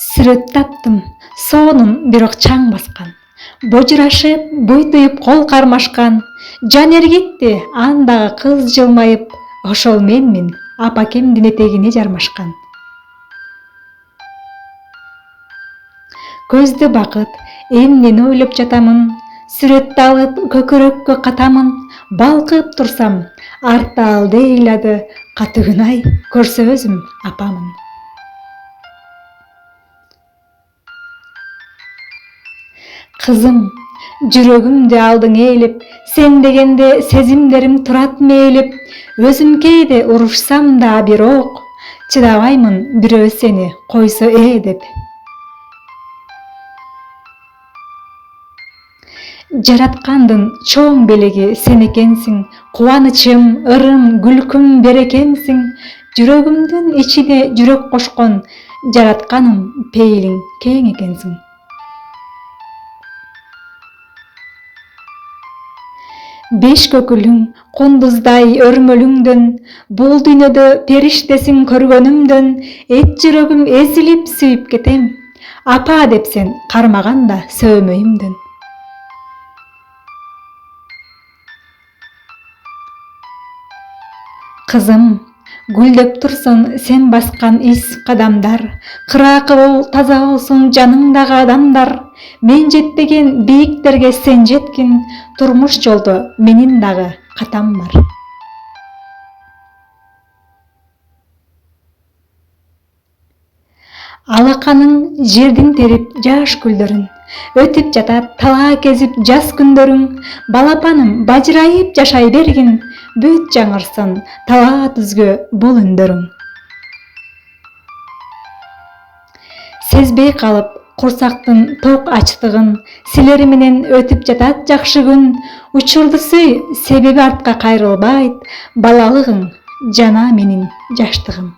Сүрөт таптым, соонун бирок чаң баскан. Божурашып, буйтуюп кол кармашкан. Жанер кетти, андагы кыз жылмайып, ошол менмин, апакемдин этегине жармашкан. Көздү бакыт, эмнени ойлоп жатамын, сүрөттү алып көкүрөккө катамын, балкып турсам, артта алды ыйлады, каты күн ай, көрсө өзүм апамын. Кызым, жүрөгүмдү алдың ээлеп, сен дегенде сезимдерим турат мээлеп, өзүм кээде урушсам да бирок, чыдабаймын бирөө сени койсо деп. Жараткандын чоң белеги сен экенсиң, кубанычым, ырым, күлкүм, берекемсиң, жүрөгүмдүн ичине жүрөк кошкон, жаратканым пейилиң кең экенсиң. Беш көкүлүң, кундуздай өрмөлүңдөн, бул дүйнөдө периштесин көргөнүмдөн, эт жүрөгүм эзилип сүйүп кетем, апа деп сен кармаганда сөөмөйүмдөн. Кызым, гүлдөп турсун сен баскан из кадамдар, кыракы бол, таза болсун жаныңдагы адамдар, мен жетпеген бийиктерге сен жеткин, турмуш жолдо менин дагы катам бар. Алаканың жердин терип жаш гүлдөрүн, өтүп жатат талаа кезип жаз күндөрүң, балапаным бажырайып жашай бергин, бүт жаңырсын талаа түзгө бул үндөрүң. Сезбей калып курсактын ток ачтыгын, силер менен өтүп жатат жакшы күн, учурду сүй, себеби артка кайрылбайт, балалыгың жана менин жаштыгым.